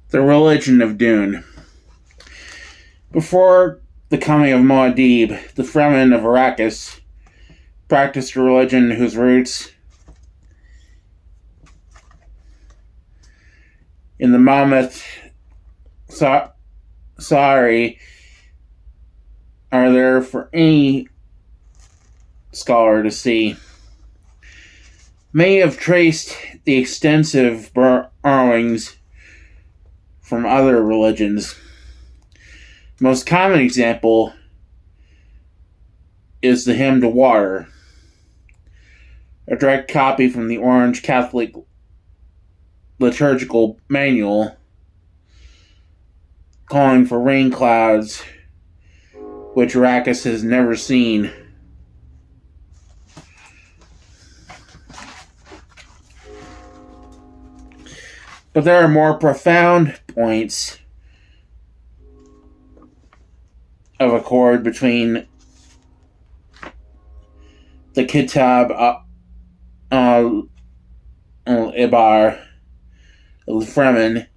The religion of Dune. Before the coming of Muad D'ib, the Fremen of Arrakis practiced a religion whose roots in the Mammoth Sari are there for any scholar to see. Many have traced the extensive borrowings from other religions. The most common example is the hymn to water, a direct copy from the Orange Catholic liturgical manual calling for rain clouds which Arrakis has never seen. But there are more profound points of accord between the Kitab al-Ibar of the Fremen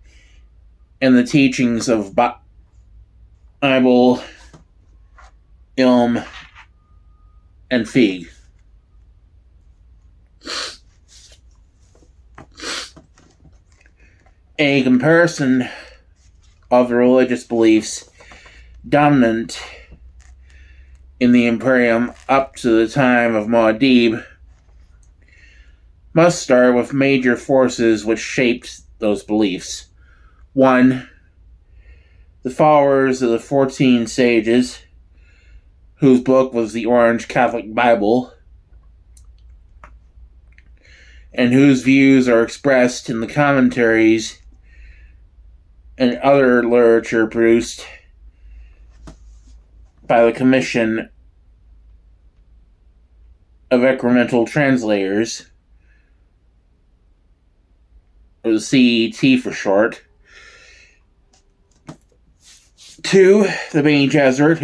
and the teachings of Bible, Ilm, and Fig. A comparison of the religious beliefs dominant in the Imperium up to the time of Muad D'ib must start with major forces which shaped those beliefs. 1. The followers of the 14 sages, whose book was the Orange Catholic Bible, and whose views are expressed in the commentaries and other literature produced by the Commission of Ecumenical Translators, or the C.E.T. for short. 2. The Bene Geserit,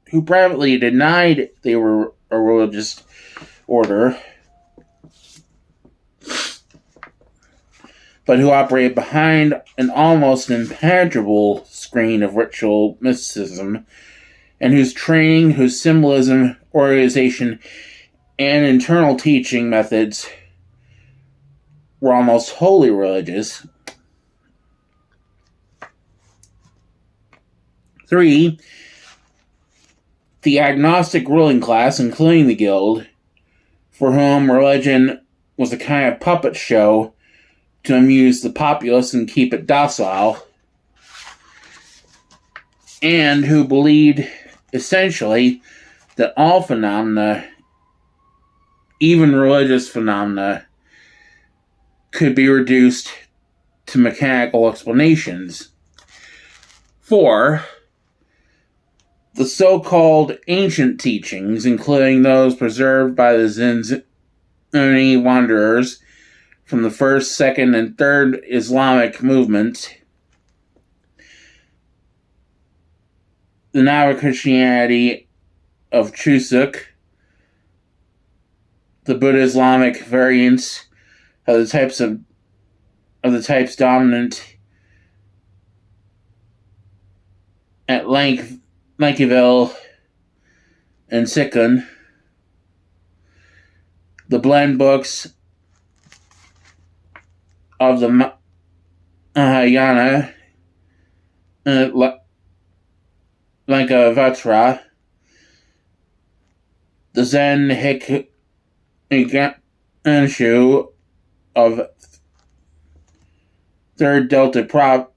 who privately denied they were a religious order, but who operate behind an almost impenetrable screen of ritual mysticism, and whose training, whose symbolism, organization, and internal teaching methods were almost wholly religious. 3. The agnostic ruling class, including the Guild, for whom religion was a kind of puppet show to amuse the populace and keep it docile, and who believed essentially that all phenomena, even religious phenomena, could be reduced to mechanical explanations. 4. The so-called ancient teachings, including those preserved by the Zinzuni wanderers from the first, second, and third Islamic movements, the Nava-Christianity of Chusuk, the Buddha-Islamic variants of the types dominant at Lankyville and Sikun, the blend books of the Mahayana, Lankavatra, the Zen Hikanshu of Third Delta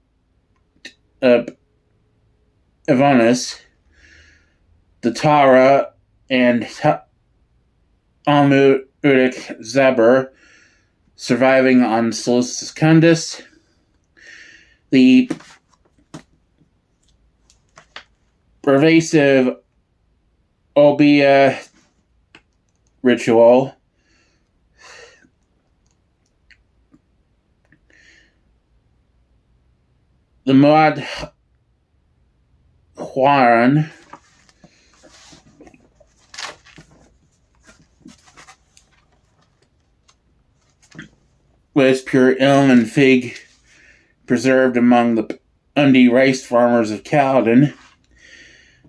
Evanus, the Tara and Talmudic Zaber surviving on Solus Secundus, the pervasive Obeah ritual, the Muad D'ib, with pure Ilm and Fig preserved among the Undi rice farmers of Caladan,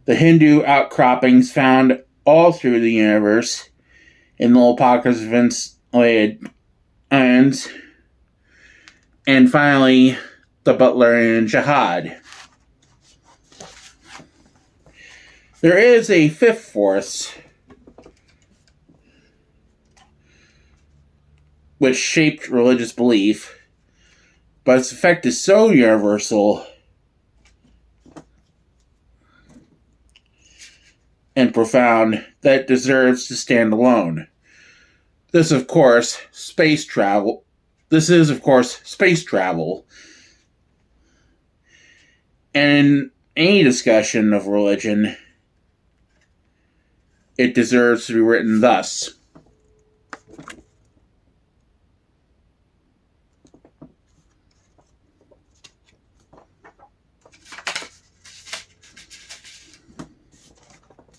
the Hindu outcroppings found all through the universe in little pockets of insulated islands, and finally, the Butlerian Jihad. There is a fifth force which shaped religious belief, but its effect is so universal and profound that it deserves to stand alone. This is, of course, space travel. And in any discussion of religion, it deserves to be written thus.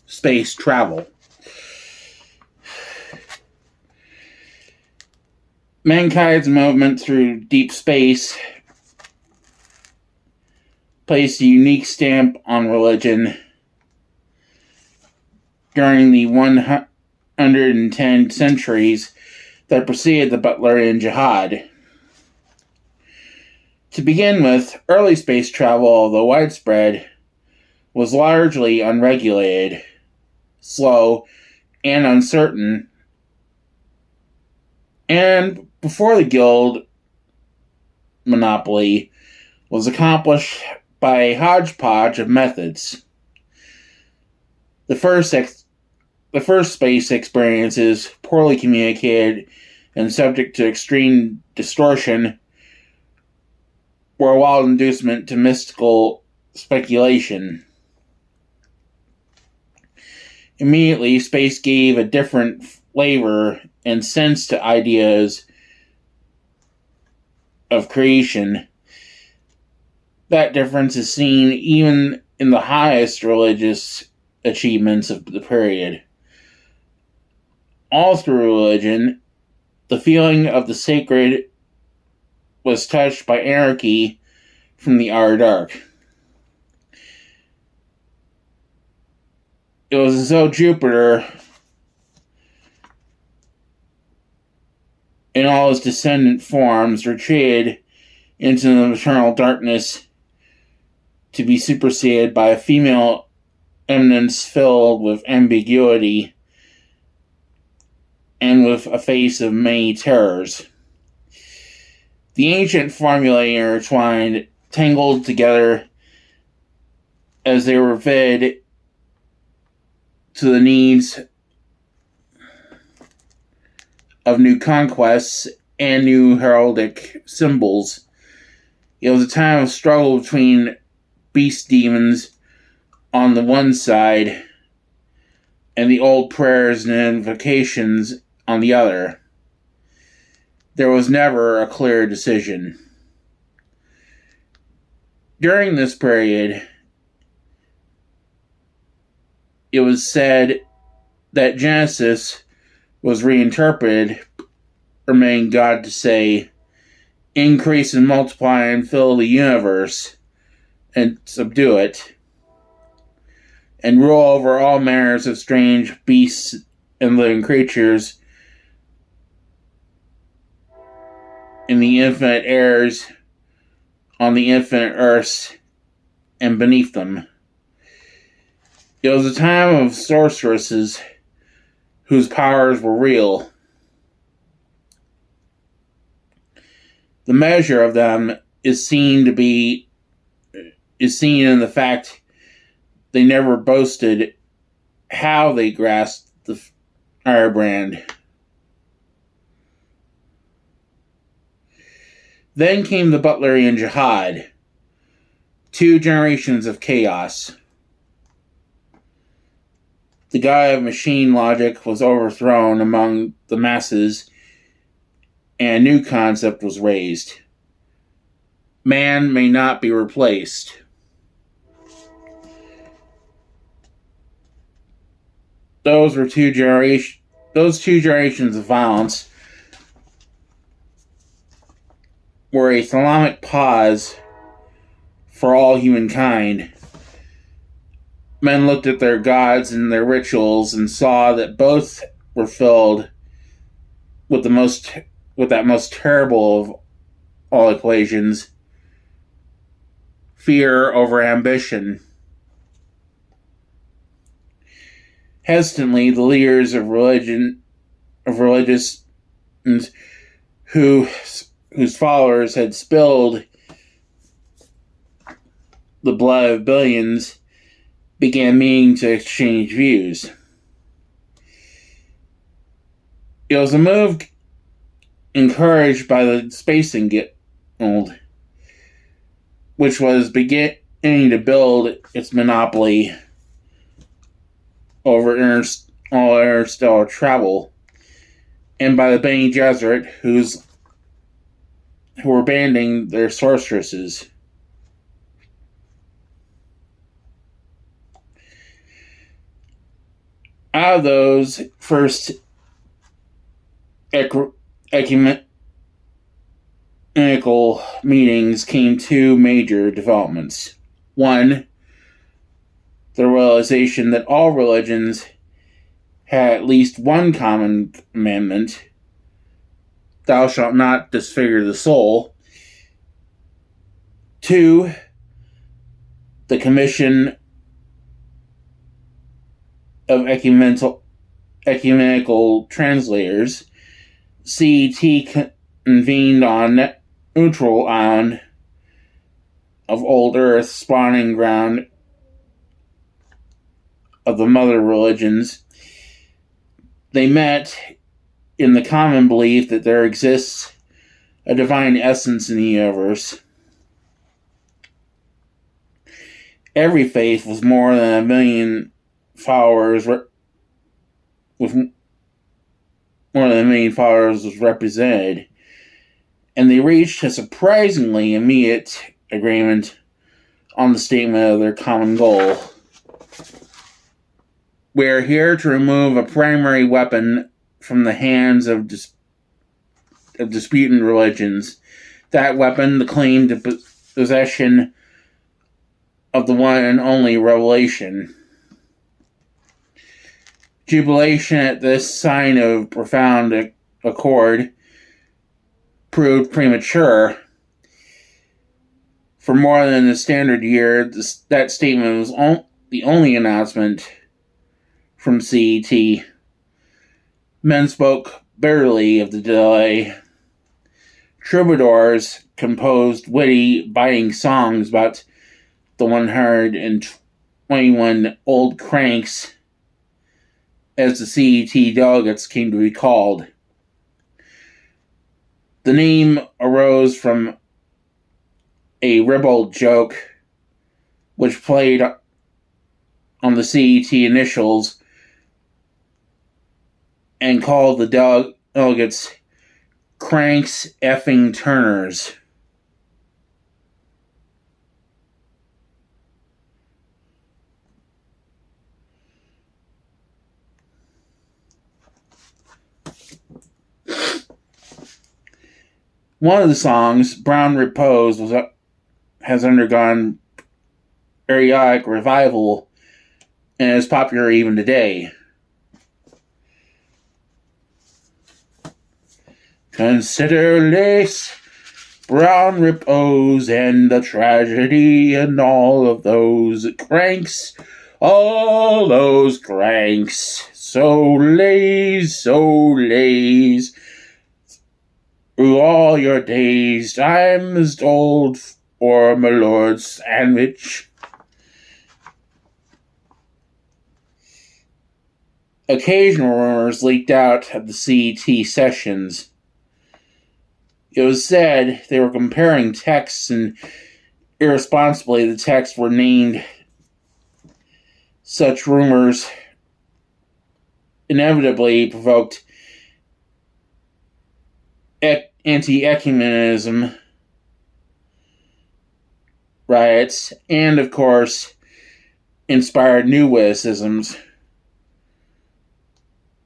Space travel. Mankind's movement through deep space placed a unique stamp on religion during the 110 centuries that preceded the Butlerian Jihad. To begin with, early space travel, although widespread, was largely unregulated, slow, and uncertain, and before the guild monopoly was accomplished by a hodgepodge of methods. The first space experiences, poorly communicated and subject to extreme distortion, were a wild inducement to mystical speculation. Immediately, space gave a different flavor and sense to ideas of creation. That difference is seen even in the highest religious achievements of the period. All through religion, the feeling of the sacred was touched by anarchy from the outer dark. It was as though Jupiter, in all his descendant forms, retreated into the maternal darkness to be superseded by a female eminence filled with ambiguity and with a face of many terrors. The ancient formulae intertwined, tangled together as they were fed to the needs of new conquests and new heraldic symbols. It was a time of struggle between beast demons on the one side and the old prayers and invocations on the other. There was never a clear decision. During this period, it was said that Genesis was reinterpreted, permitting God to say, "Increase and multiply and fill the universe, and subdue it, and rule over all manners of strange beasts and living creatures in the infinite airs, on the infinite earths, and beneath them." It was a time of sorceresses whose powers were real. The measure of them is seen in the fact they never boasted how they grasped the firebrand. Then came the Butlerian Jihad, 2 generations of chaos. The god of machine logic was overthrown among the masses, and a new concept was raised. Man may not be replaced. Those 2 generations of violence were a thalamic pause for all humankind. Men looked at their gods and their rituals and saw that both were filled with that most terrible of all equations, fear over ambition. Hesitantly, the leaders of religious whose followers had spilled the blood of billions began meeting to exchange views. It was a move encouraged by the Spacing Guild, which was beginning to build its monopoly over all interstellar travel, and by the Bene Geserit, who were banning their sorceresses. Out of those first ecumenical meetings came two major developments. One, the realization that all religions had at least one common commandment: thou shalt not disfigure the soul. Two, the commission of ecumenical translators, C.E.T, convened on neutral island of old Earth, spawning ground of the mother religions. They met in the common belief that there exists a divine essence in the universe. Every faith with more than 1 million followers was represented, and they reached a surprisingly immediate agreement on the statement of their common goal. We are here to remove a primary weapon from the hands of disputant religions. That weapon, the claim to possession of the one and only revelation. Jubilation at this sign of profound accord proved premature. For more than a standard year, that statement was the only announcement from C.E.T. Men spoke bitterly of the delay. Troubadours composed witty, biting songs about the 121 old cranks, as the C.E.T. delegates came to be called. The name arose from a ribald joke which played on the C.E.T. initials and called the delegates Cranks Effing Turners. One of the songs, Brown Repose, has undergone periodic revival and is popular even today. Consider lace, brown repose, and the tragedy and all of those cranks, all those cranks, so laze, through all your days, I'm as old for my lord's sandwich. Occasional rumors leaked out of the C.E.T. sessions. It was said they were comparing texts, and irresponsibly the texts were named. Such rumors inevitably provoked anti-ecumenism riots, and of course inspired new witticisms.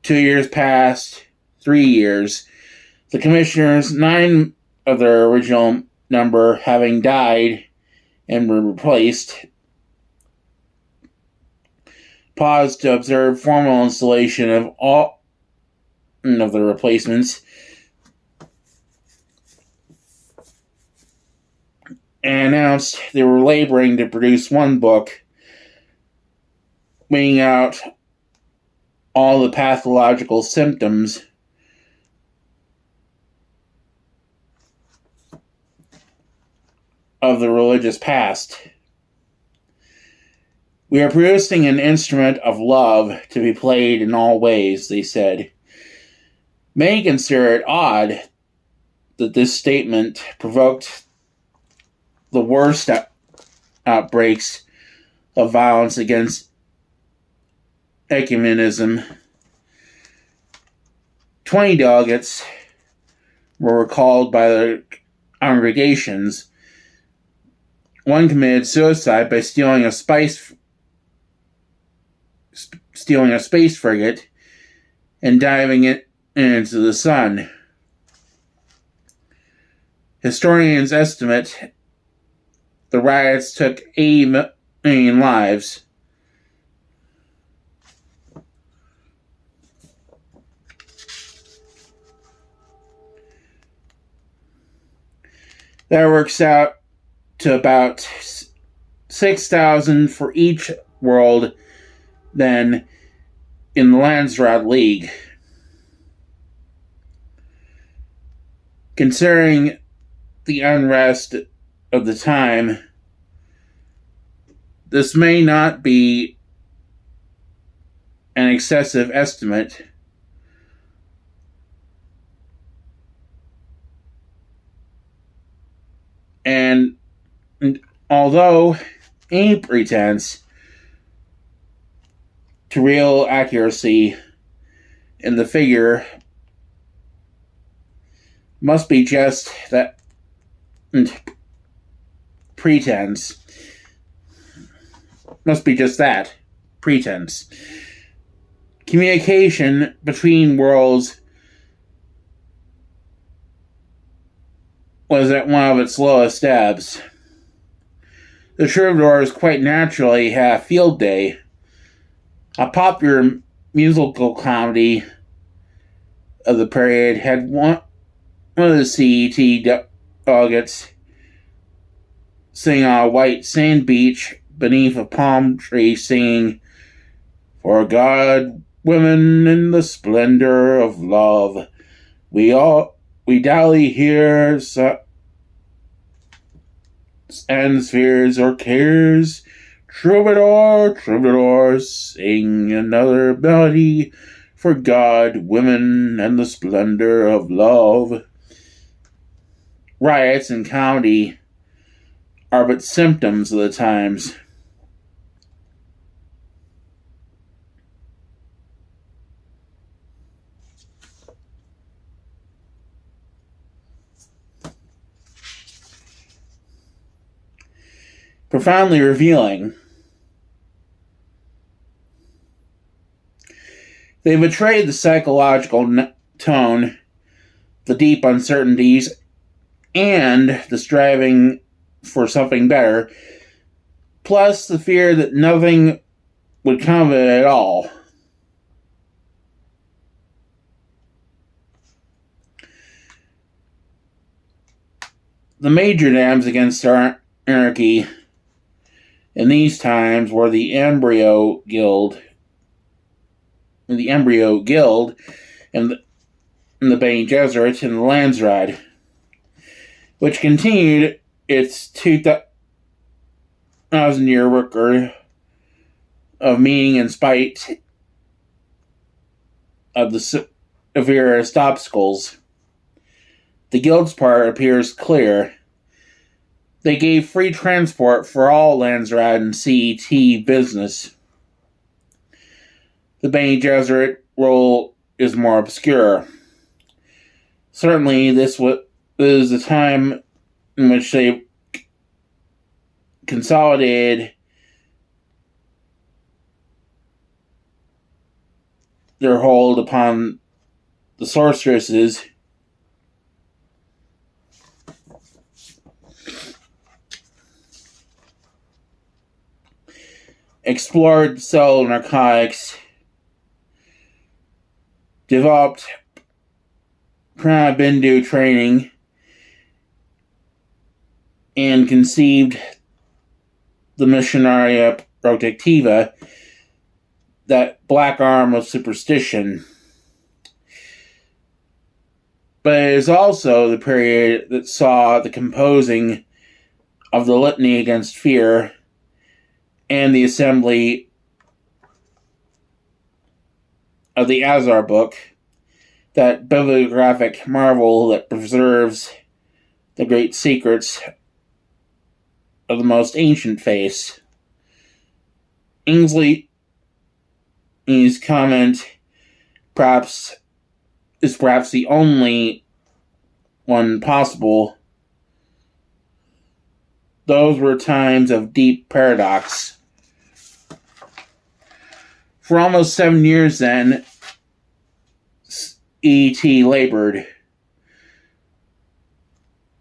2 years passed, 3 years. The commissioners, 9 of their original number having died and were replaced, paused to observe formal installation of all of the replacements, and announced they were laboring to produce one book, weighing out all the pathological symptoms of the religious past. We are producing an instrument of love to be played in all ways, they said. Many consider it odd that this statement provoked the worst outbreaks of violence against ecumenism. 20 delegates were recalled by the congregations. One committed suicide by stealing a space frigate and diving it into the sun. Historians estimate the riots took 8 million lives. That works out to about 6,000 for each world then in the Landsraad League. Considering the unrest of the time, this may not be an excessive estimate. And although any pretense to real accuracy in the figure must be just that pretense. Must be just that pretense. Communication between worlds was at one of its lowest ebbs. The troubadours quite naturally had a field day. A popular musical comedy of the period had one of the C.E.T. delegates sing on a white sand beach beneath a palm tree, singing, "For God, women, in the splendor of love, we dally here, and spheres or cares. Troubadour, troubadour, sing another melody, for God, women, and the splendor of love." Riots and comedy are but symptoms of the times. Profoundly revealing. They betrayed the psychological tone, the deep uncertainties, and the striving for something better, plus the fear that nothing would come of it at all. The major dams against anarchy in these times were the Embryo Guild, and the Bene Geserit and the Landsraad, which continued its 2,000-year record of meaning in spite of the severest obstacles. The guild's part appears clear. They gave free transport for all Landsraad and C.E.T. business. The Bene Geserit role is more obscure. Certainly, this was the time in which they consolidated their hold upon the sorceresses explored cell narcotics, developed Prana training, and conceived the Missionaria Protectiva, that black arm of superstition. But it is also the period that saw the composing of the Litany Against Fear and the assembly of the Azar book, that bibliographic marvel that preserves the great secrets of the most ancient faiths. Ingsley's comment is perhaps the only one possible. Those were times of deep paradox. For almost 7 years then, C.E.T. labored.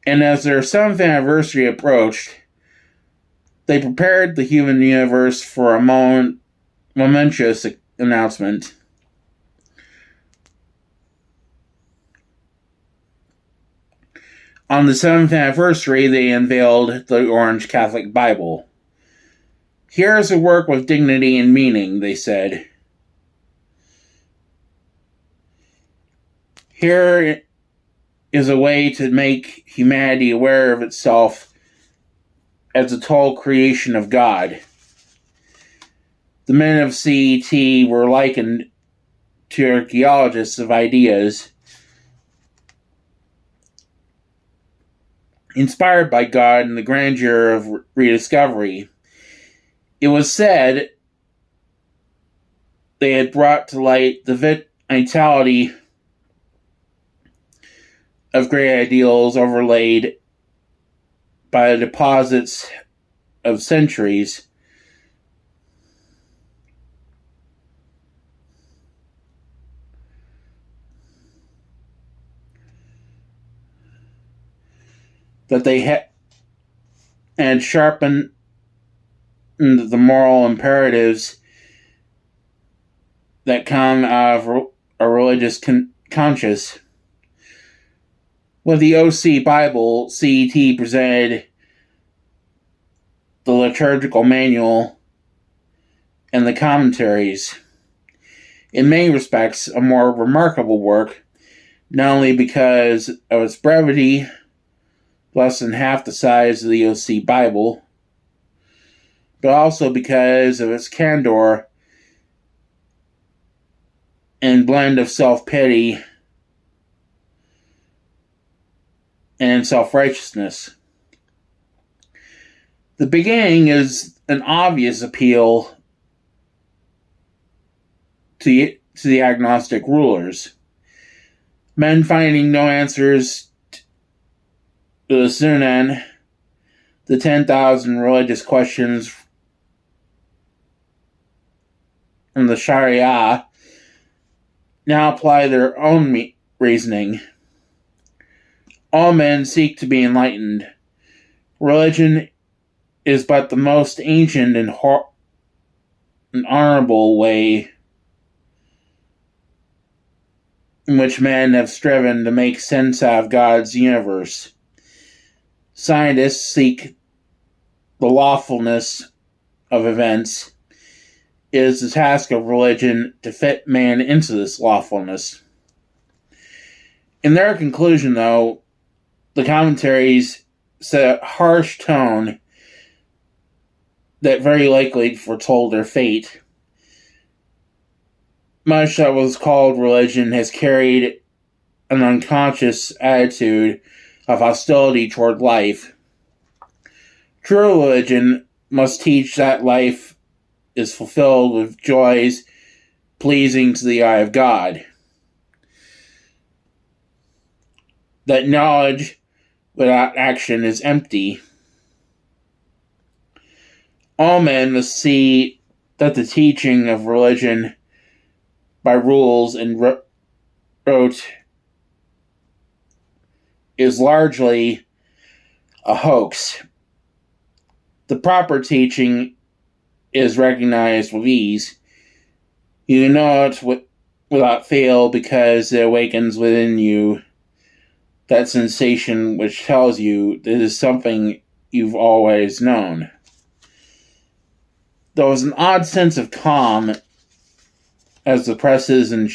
And as their 7th anniversary approached, they prepared the human universe for a momentous announcement. On the 7th anniversary, they unveiled the Orange Catholic Bible. Here is a work with dignity and meaning, they said. Here is a way to make humanity aware of itself as a total creation of God. The men of C.E.T. were likened to archaeologists of ideas, inspired by God and the grandeur of rediscovery. It was said they had brought to light the vitality of great ideals overlaid by the deposits of centuries. That they had sharpened the moral imperatives that come out of a religious conscience. With the OC Bible, C.E.T. presented the liturgical manual and the commentaries. In many respects, a more remarkable work, not only because of its brevity, less than half the size of the OC Bible, but also because of its candor and blend of self-pity and self-righteousness. The beginning is an obvious appeal to the agnostic rulers. Men finding no answers to the Sunan, the 10,000 religious questions from the Sharia, now apply their own reasoning. All men seek to be enlightened. Religion is but the most ancient and honorable way in which men have striven to make sense out of God's universe. Scientists seek the lawfulness of events. It is the task of religion to fit man into this lawfulness. In their conclusion, though, the commentaries set a harsh tone that very likely foretold their fate. Much that was called religion has carried an unconscious attitude of hostility toward life. True religion must teach that life is fulfilled with joys pleasing to the eye of God. That knowledge without action is empty. All men must see that the teaching of religion by rules and rote is largely a hoax. The proper teaching is recognized with ease. You know it without fail because it awakens within you that sensation which tells you this is something you've always known. There was an odd sense of calm as the presses and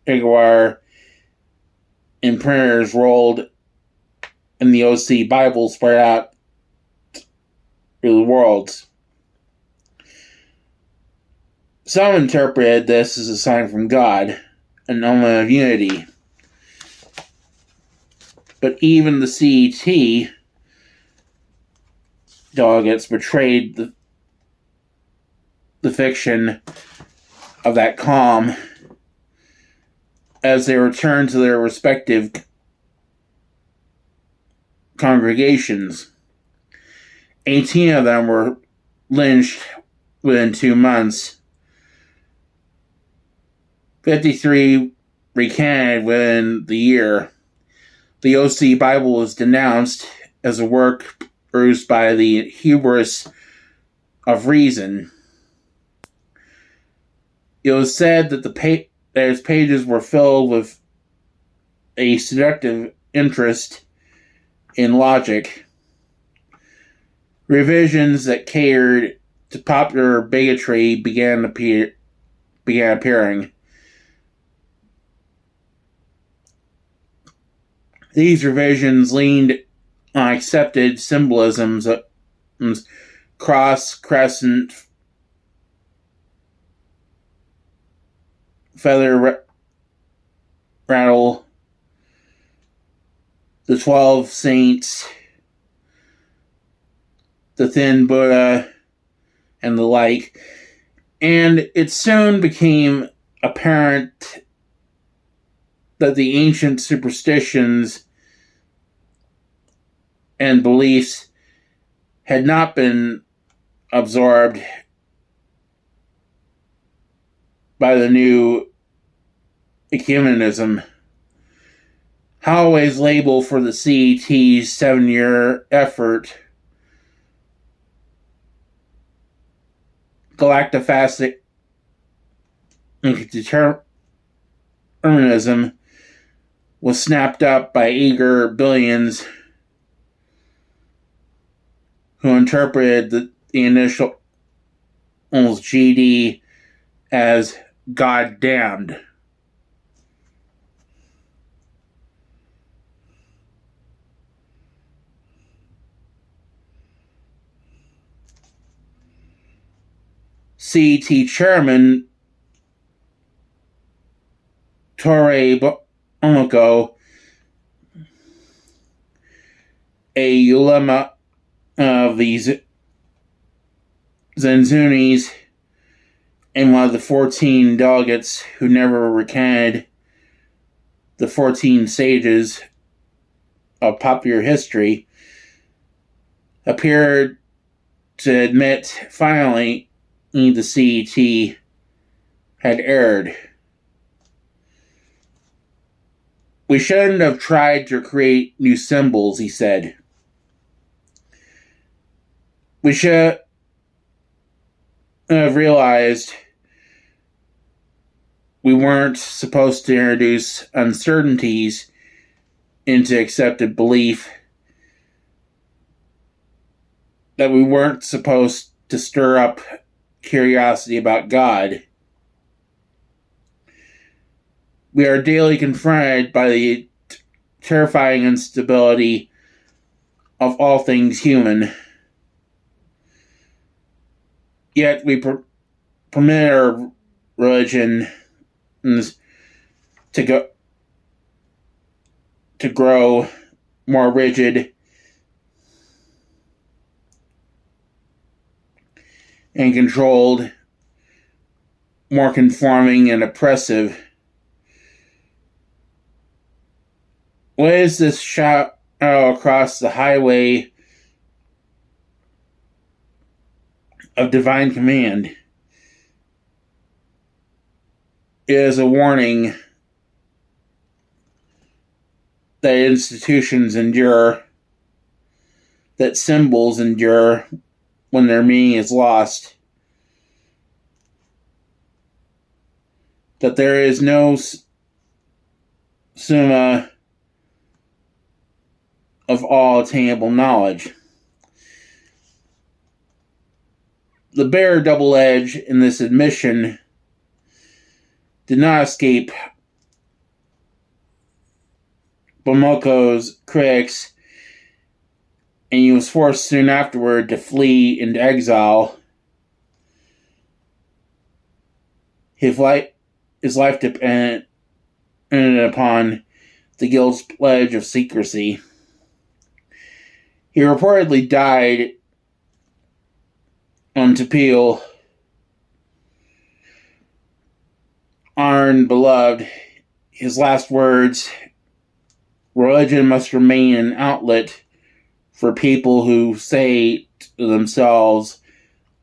Jaguar and printers rolled and the OC Bible spread out through the worlds. Some interpreted this as a sign from God, an omen of unity. But even the C.E.T. delegates betrayed the fiction of that calm as they returned to their respective congregations. 18 of them were lynched within 2 months. 53 recanted within the year. The OC Bible was denounced as a work produced by the hubris of reason. It was said that that its pages were filled with a seductive interest in logic. Revisions that catered to popular bigotry began appearing. These revisions leaned on accepted symbolisms, cross, crescent, feather rattle, the 12 saints, the thin Buddha, and the like. And it soon became apparent that the ancient superstitions and beliefs had not been absorbed by the new ecumenism. Holloway's label for the C.E.T's 7-year effort, galactophasic determinism, was snapped up by eager billions who interpreted the initial GD as goddamned. C.E.T. chairman Torre Omoko, a ulema of the Zenzunis and one of the 14 delegates who never recanted the 14 sages of popular history, appeared to admit finally the C.E.T. had erred. We shouldn't have tried to create new symbols, he said. We should have realized we weren't supposed to introduce uncertainties into accepted belief, that we weren't supposed to stir up curiosity about God. We are daily confronted by the terrifying instability of all things human. Yet we permit our religion to grow more rigid and controlled, more conforming and oppressive. What is this shadow across the highway of divine command? It is a warning that institutions endure, that symbols endure when their meaning is lost. that there is no summa of all attainable knowledge. The bare double edge in this admission did not escape Bamoko's critics, and he was forced soon afterward to flee into exile. His life depended upon the guild's pledge of secrecy. He reportedly died on Tapil, honored and beloved. His last words: religion must remain an outlet for people who say to themselves,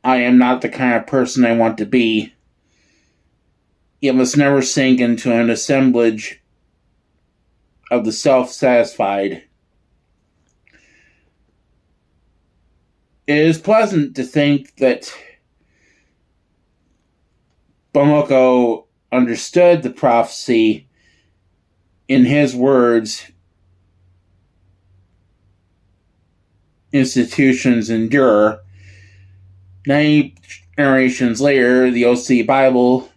I am not the kind of person I want to be. It must never sink into an assemblage of the self-satisfied. It is pleasant to think that Bamoko understood the prophecy. In his words, institutions endure. 90 generations later, the OC Bible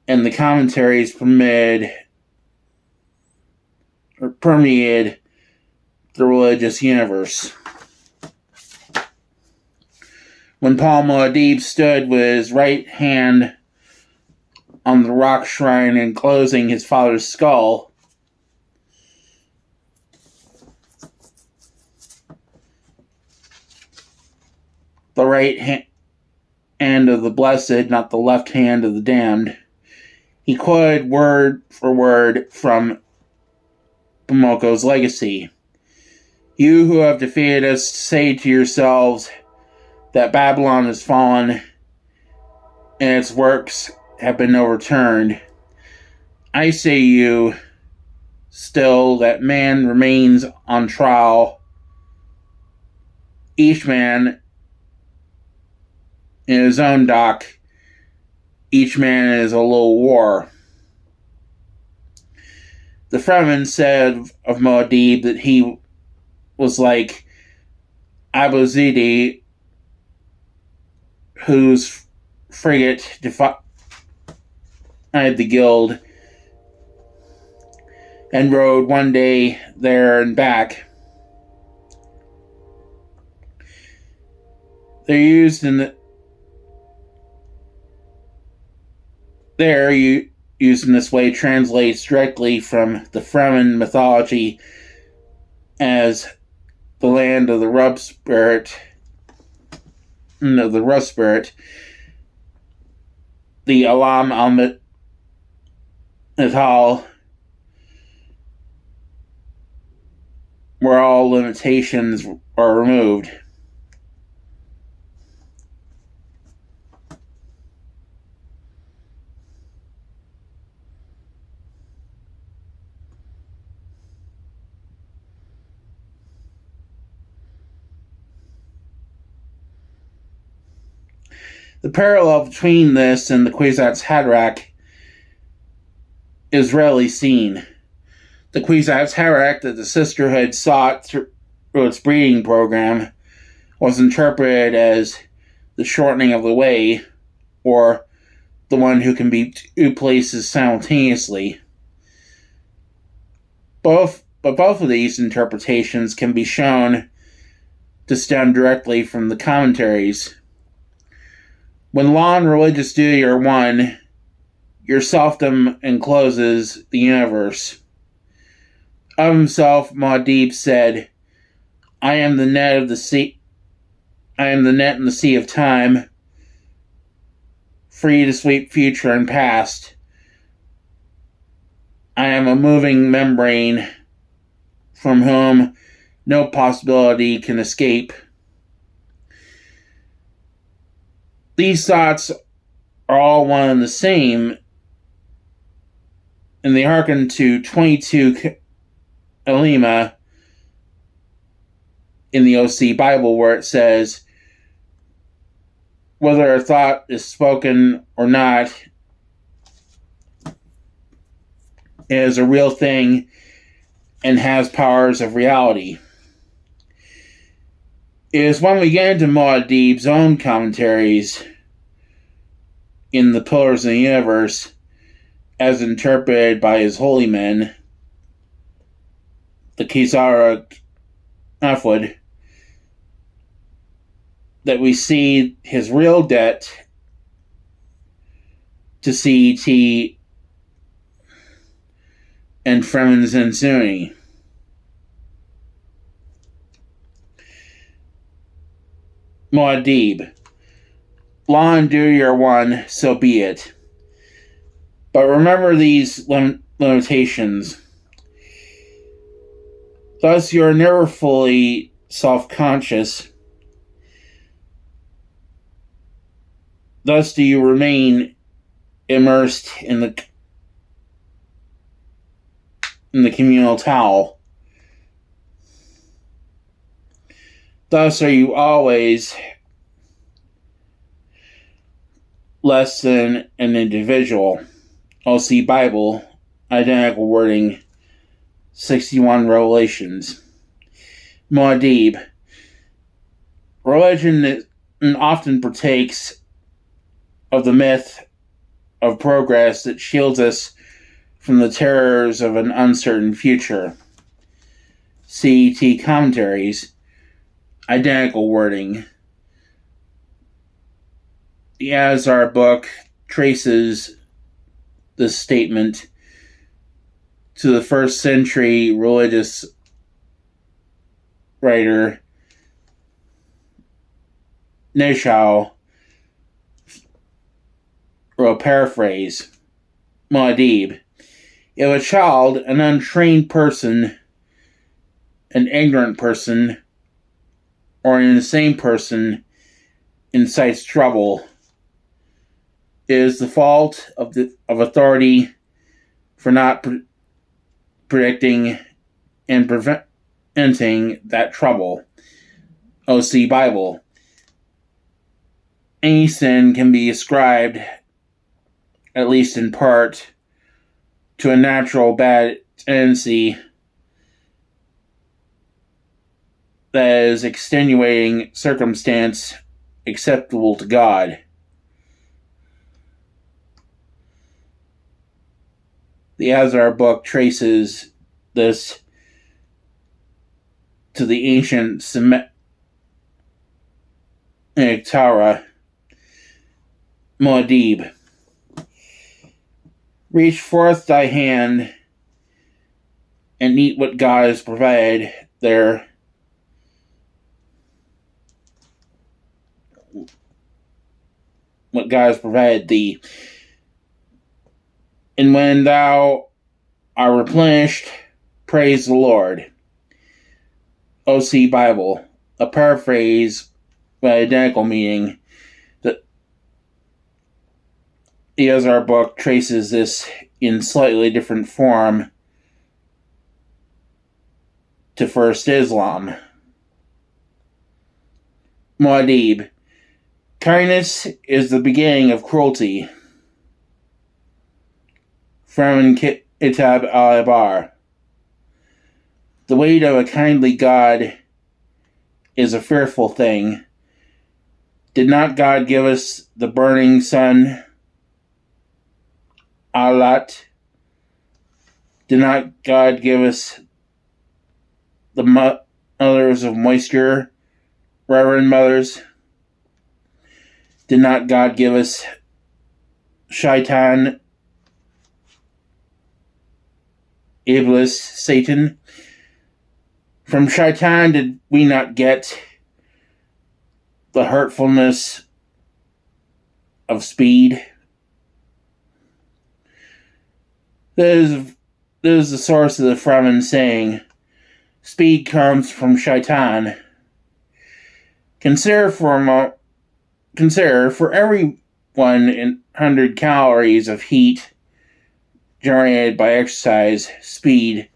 and the commentaries permeated the religious universe. When Paul Muad D'ib stood with his right hand on the rock shrine enclosing his father's skull, the right hand of the blessed, not the left hand of the damned, he quoted word for word from Bamoko's legacy. You who have defeated us, say to yourselves that Babylon is fallen and its works have been overturned. I say to you still that man remains on trial, each man in his own dock, each man is a little war. The Fremen said of Muad D'ib that he was like Abu Zidi, whose frigate defied the guild and rode one day there and back. They're used in this way translates directly from the Fremen mythology as the land of the rub spirit, the Alam al-Natal, where all limitations are removed. The parallel between this and the Kwisatz Haderach is rarely seen. The Kwisatz Haderach that the Sisterhood sought through its breeding program was interpreted as the shortening of the way, or the one who can be two places simultaneously. But both of these interpretations can be shown to stem directly from the commentaries. When law and religious duty are one, your selfdom encloses the universe. Of himself, Muad D'ib said, I am the net of the sea. I am the net in the sea of time, free to sweep future and past. I am a moving membrane from whom no possibility can escape. These thoughts are all one and the same, and they hearken to 22 Elima in the OC Bible, where it says, whether a thought is spoken or not, is a real thing and has powers of reality. It is when we get into Muad D'ib's own commentaries in the Pillars of the Universe, as interpreted by his holy men, the Kisara Afwad, that we see his real debt to C.E.T. and Fremen and Sunni. Muad D'ib. Law and duty are one, so be it. But remember these limitations. Thus, you are never fully self-conscious. Thus do you remain immersed in the communal towel. Thus are you always less than an individual. O.C. Bible, identical wording, 61 Revelations. Muad D'ib. Religion often partakes of the myth of progress that shields us from the terrors of an uncertain future. C.E.T. commentaries, identical wording. The Azar book traces this statement to the first century religious writer Neshao, or a paraphrase. Muad D'ib. If a child, an untrained person, an ignorant person, or an insane person incites trouble, it is the fault of authority for not predicting and preventing that trouble. O.C. Bible. Any sin can be ascribed, at least in part, to a natural bad tendency that is extenuating circumstance acceptable to God. The Azar book traces this to the ancient Semitic Torah. Muad D'ib. Reach forth thy hand and eat what God has provided there. What God has provided thee. And when thou art replenished, praise the Lord. O.C. Bible. A paraphrase by identical meaning. The Azar book traces this in slightly different form to first Islam. Muad D'ib. Kindness is the beginning of cruelty. Fremen Kitab al-Ibar. The weight of a kindly God is a fearful thing. Did not God give us the burning sun, Alat? Did not God give us the mothers of moisture, reverend mothers? Did not God give us Shaitan, Iblis, Satan? From Shaitan did we not get the hurtfulness of speed? This is the source of the Fremen saying, speed comes from Shaitan. Consider for every 100 calories of heat generated by exercise speed,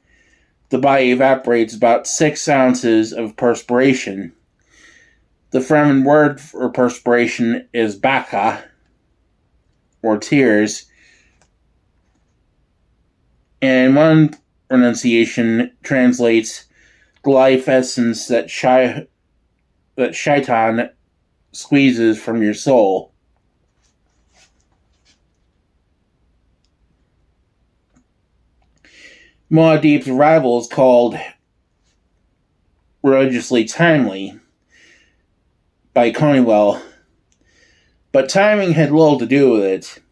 the body evaporates about 6 ounces of perspiration. The Fremen word for perspiration is baka, or tears. And one pronunciation translates the life essence that Shaitan squeezes from your soul. Muad D'ib's arrival is called religiously timely by Conywell, but timing had little to do with it.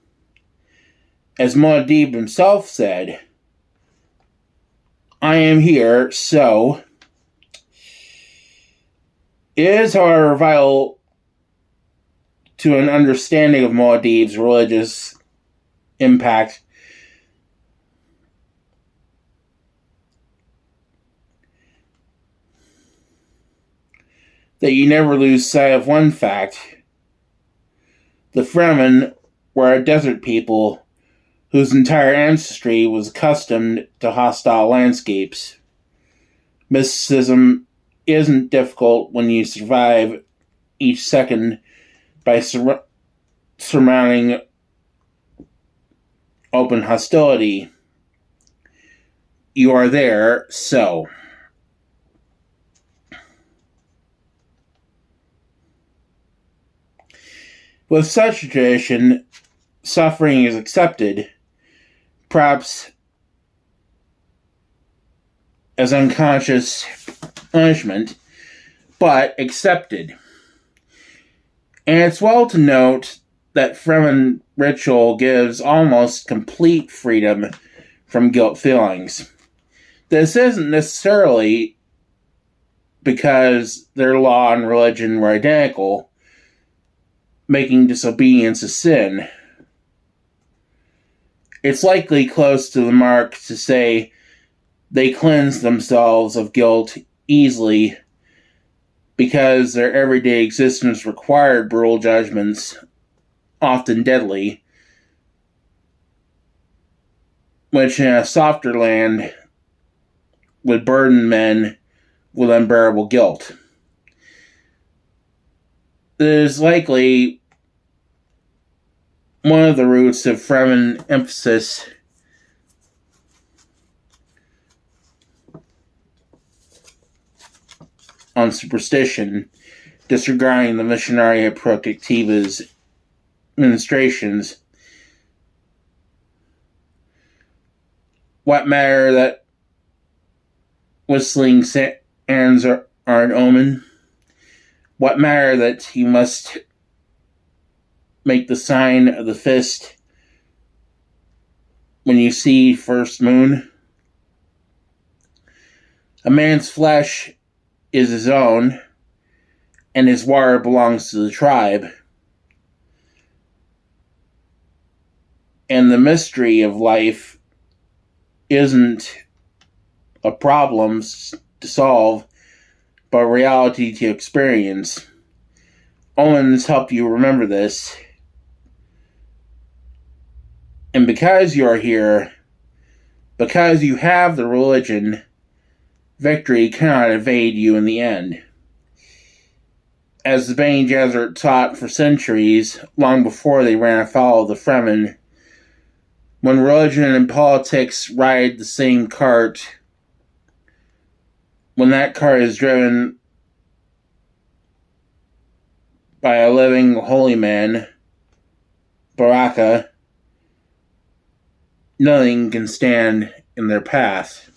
As Muad D'ib himself said, I am here, so. It is, however, vital to an understanding of Muad D'ib's religious impact that you never lose sight of one fact. The Fremen were a desert people whose entire ancestry was accustomed to hostile landscapes. Mysticism isn't difficult when you survive each second by surmounting open hostility. You are there, so. With such a tradition, suffering is accepted, perhaps as unconscious punishment, but accepted. And it's well to note that Fremen ritual gives almost complete freedom from guilt feelings. This isn't necessarily because their law and religion were identical, making disobedience a sin. It's likely close to the mark to say they cleanse themselves of guilt easily because their everyday existence required brutal judgments, often deadly, which in a softer land would burden men with unbearable guilt. It is likely one of the roots of Fremen emphasis on superstition, disregarding the Missionaria Protectiva's ministrations. What matter that whistling sands are an omen? What matter that you must make the sign of the fist when you see first moon? A man's flesh is his own, and his water belongs to the tribe. And the mystery of life isn't a problem to solve, but a reality to experience. Omens help you remember this. And because you are here, because you have the religion, victory cannot evade you in the end. As the Bene Geserit taught for centuries, long before they ran afoul of the Fremen, when religion and politics ride the same cart, when that cart is driven by a living holy man, Baraka, nothing can stand in their path.